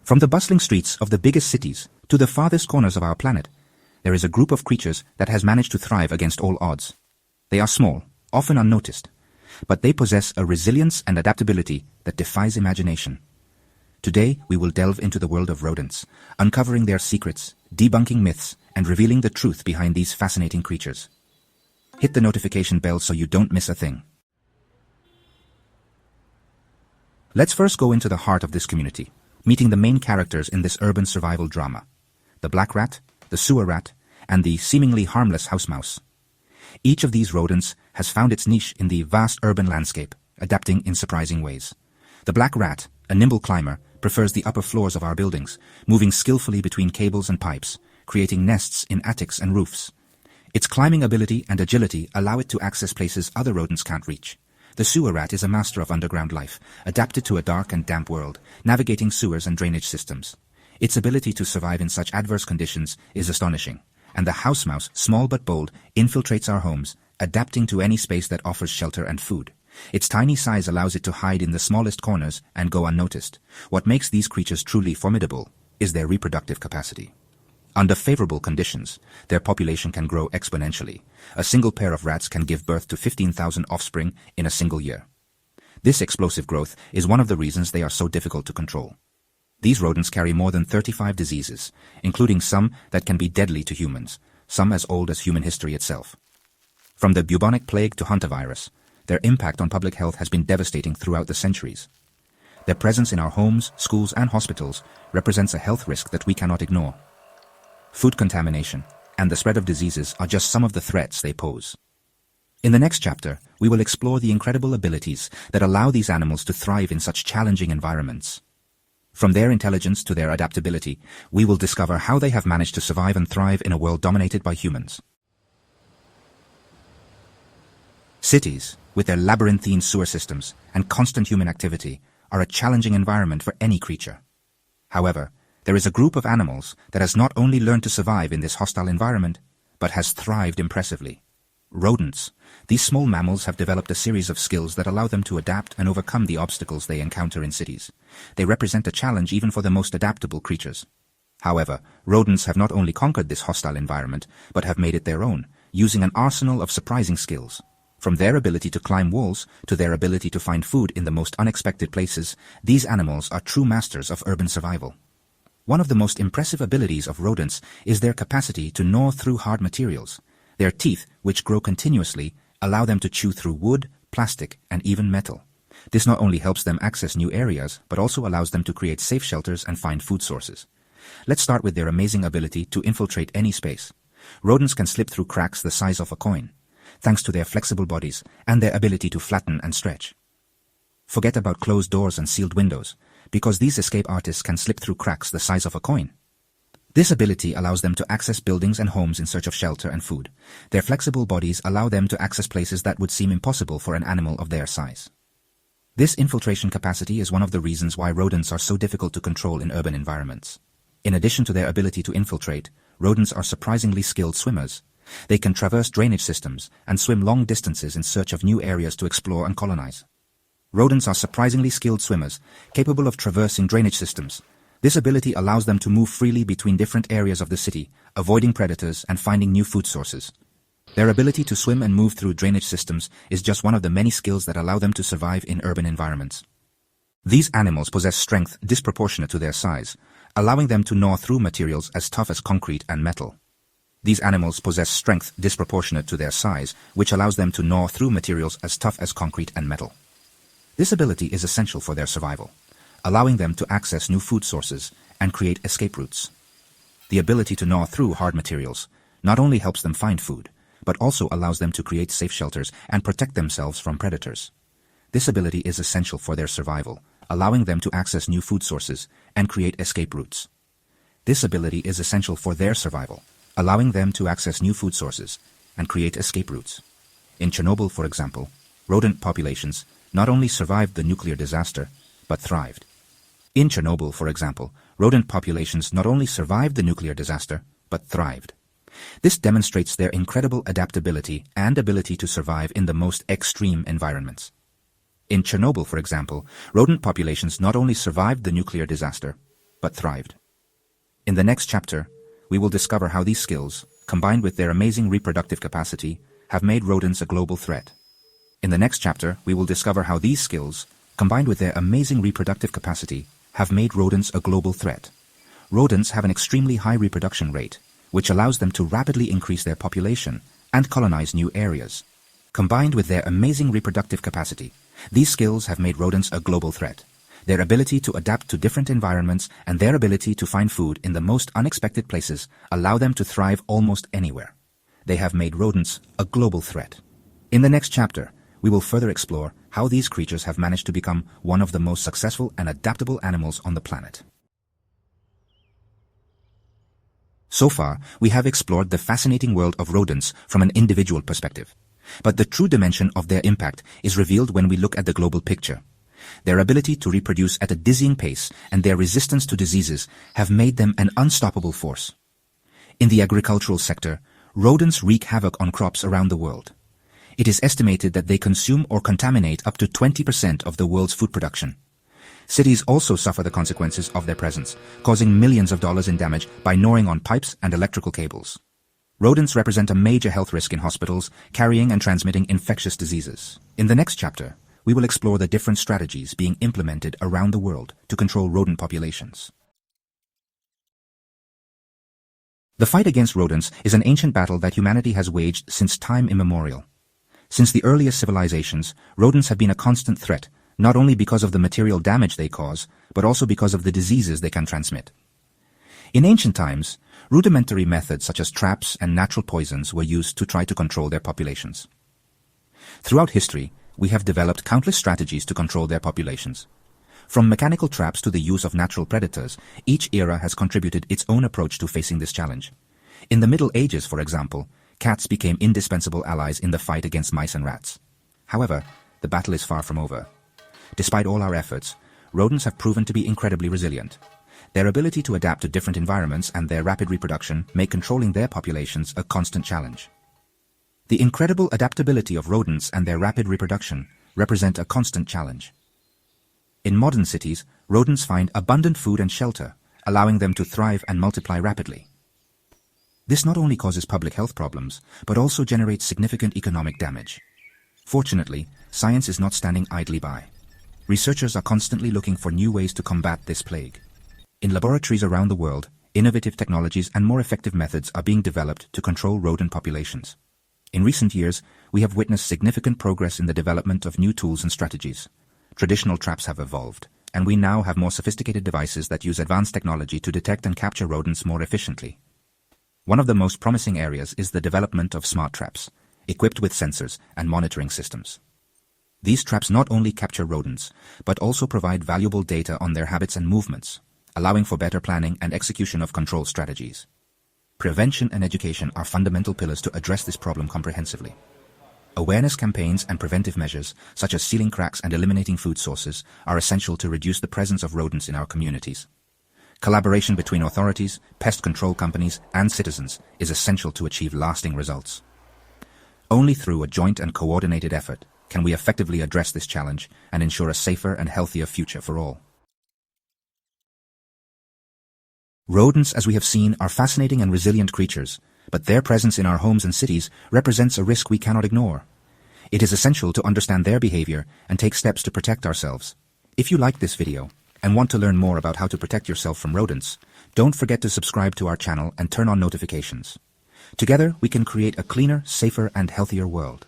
From the bustling streets of the biggest cities to the farthest corners of our planet, there is a group of creatures that has managed to thrive against all odds. They are small, often unnoticed, but they possess a resilience and adaptability that defies imagination. Today, we will delve into the world of rodents, uncovering their secrets, debunking myths, and revealing the truth behind these fascinating creatures. Hit the notification bell so you don't miss a thing. Let's first go into the heart of this community, meeting the main characters in this urban survival drama: the black rat, the sewer rat, and the seemingly harmless house mouse. Each of these rodents has found its niche in the vast urban landscape, adapting in surprising ways. The black rat, a nimble climber, prefers the upper floors of our buildings, moving skillfully between cables and pipes, creating nests in attics and roofs. Its climbing ability and agility allow it to access places other rodents can't reach. The sewer rat is a master of underground life, adapted to a dark and damp world, navigating sewers and drainage systems. Its ability to survive in such adverse conditions is astonishing. And the house mouse, small but bold, infiltrates our homes, adapting to any space that offers shelter and food. Its tiny size allows it to hide in the smallest corners and go unnoticed. What makes these creatures truly formidable is their reproductive capacity. Under favorable conditions, their population can grow exponentially. A single pair of rats can give birth to 15,000 offspring in a single year. This explosive growth is one of the reasons they are so difficult to control. These rodents carry more than 35 diseases, including some that can be deadly to humans, some as old as human history itself. From the bubonic plague to hantavirus, their impact on public health has been devastating throughout the centuries. Their presence in our homes, schools, and hospitals represents a health risk that we cannot ignore. Food contamination and the spread of diseases are just some of the threats they pose. In the next chapter, we will explore the incredible abilities that allow these animals to thrive in such challenging environments. From their intelligence to their adaptability, we will discover how they have managed to survive and thrive in a world dominated by humans. Cities, with their labyrinthine sewer systems and constant human activity, are a challenging environment for any creature. However, there is a group of animals that has not only learned to survive in this hostile environment, but has thrived impressively. Rodents. These small mammals have developed a series of skills that allow them to adapt and overcome the obstacles they encounter in cities. They represent a challenge even for the most adaptable creatures. However, rodents have not only conquered this hostile environment, but have made it their own, using an arsenal of surprising skills. From their ability to climb walls to their ability to find food in the most unexpected places, these animals are true masters of urban survival. One of the most impressive abilities of rodents is their capacity to gnaw through hard materials. Their teeth, which grow continuously, allow them to chew through wood, plastic, and even metal. This not only helps them access new areas, but also allows them to create safe shelters and find food sources. Let's start with their amazing ability to infiltrate any space. Rodents can slip through cracks the size of a coin, thanks to their flexible bodies and their ability to flatten and stretch. Forget about closed doors and sealed windows, because these escape artists can slip through cracks the size of a coin. This ability allows them to access buildings and homes in search of shelter and food. Their flexible bodies allow them to access places that would seem impossible for an animal of their size. This infiltration capacity is one of the reasons why rodents are so difficult to control in urban environments. In addition to their ability to infiltrate, rodents are surprisingly skilled swimmers. They can traverse drainage systems and swim long distances in search of new areas to explore and colonize. Rodents are surprisingly skilled swimmers, capable of traversing drainage systems. This ability allows them to move freely between different areas of the city, avoiding predators and finding new food sources. Their ability to swim and move through drainage systems is just one of the many skills that allow them to survive in urban environments. These animals possess strength disproportionate to their size, allowing them to gnaw through materials as tough as concrete and metal. These animals possess strength disproportionate to their size, which allows them to gnaw through materials as tough as concrete and metal. This ability is essential for their survival, allowing them to access new food sources and create escape routes. The ability to gnaw through hard materials not only helps them find food, but also allows them to create safe shelters and protect themselves from predators. This ability is essential for their survival, allowing them to access new food sources and create escape routes. This ability is essential for their survival, allowing them to access new food sources and create escape routes. In Chernobyl, for example, rodent populations not only survived the nuclear disaster, but thrived. In Chernobyl, for example, rodent populations not only survived the nuclear disaster, but thrived. This demonstrates their incredible adaptability and ability to survive in the most extreme environments. In Chernobyl, for example, rodent populations not only survived the nuclear disaster, but thrived. In the next chapter, we will discover how these skills, combined with their amazing reproductive capacity, have made rodents a global threat. In the next chapter, we will discover how these skills, combined with their amazing reproductive capacity, have made rodents a global threat. Rodents have an extremely high reproduction rate, which allows them to rapidly increase their population and colonize new areas. Combined with their amazing reproductive capacity, these skills have made rodents a global threat. Their ability to adapt to different environments and their ability to find food in the most unexpected places allow them to thrive almost anywhere. They have made rodents a global threat. In the next chapter, we will further explore how these creatures have managed to become one of the most successful and adaptable animals on the planet. So far, we have explored the fascinating world of rodents from an individual perspective. But the true dimension of their impact is revealed when we look at the global picture. Their ability to reproduce at a dizzying pace and their resistance to diseases have made them an unstoppable force. In the agricultural sector, rodents wreak havoc on crops around the world. It is estimated that they consume or contaminate up to 20% of the world's food production. Cities also suffer the consequences of their presence, causing millions of dollars in damage by gnawing on pipes and electrical cables. Rodents represent a major health risk in hospitals, carrying and transmitting infectious diseases. In the next chapter, we will explore the different strategies being implemented around the world to control rodent populations. The fight against rodents is an ancient battle that humanity has waged since time immemorial. Since the earliest civilizations, rodents have been a constant threat, not only because of the material damage they cause, but also because of the diseases they can transmit. In ancient times, rudimentary methods such as traps and natural poisons were used to try to control their populations. Throughout history, we have developed countless strategies to control their populations. From mechanical traps to the use of natural predators, each era has contributed its own approach to facing this challenge. In the Middle Ages, for example, cats became indispensable allies in the fight against mice and rats. However, the battle is far from over. Despite all our efforts, rodents have proven to be incredibly resilient. Their ability to adapt to different environments and their rapid reproduction make controlling their populations a constant challenge. The incredible adaptability of rodents and their rapid reproduction represent a constant challenge. In modern cities, rodents find abundant food and shelter, allowing them to thrive and multiply rapidly. This not only causes public health problems, but also generates significant economic damage. Fortunately, science is not standing idly by. Researchers are constantly looking for new ways to combat this plague. In laboratories around the world, innovative technologies and more effective methods are being developed to control rodent populations. In recent years, we have witnessed significant progress in the development of new tools and strategies. Traditional traps have evolved, and we now have more sophisticated devices that use advanced technology to detect and capture rodents more efficiently. One of the most promising areas is the development of smart traps, equipped with sensors and monitoring systems. These traps not only capture rodents, but also provide valuable data on their habits and movements, allowing for better planning and execution of control strategies. Prevention and education are fundamental pillars to address this problem comprehensively. Awareness campaigns and preventive measures, such as sealing cracks and eliminating food sources, are essential to reduce the presence of rodents in our communities. Collaboration between authorities, pest control companies, and citizens is essential to achieve lasting results. Only through a joint and coordinated effort can we effectively address this challenge and ensure a safer and healthier future for all. Rodents, as we have seen, are fascinating and resilient creatures, but their presence in our homes and cities represents a risk we cannot ignore. It is essential to understand their behavior and take steps to protect ourselves. If you like this video and want to learn more about how to protect yourself from rodents, don't forget to subscribe to our channel and turn on notifications. Together, we can create a cleaner, safer, and healthier world.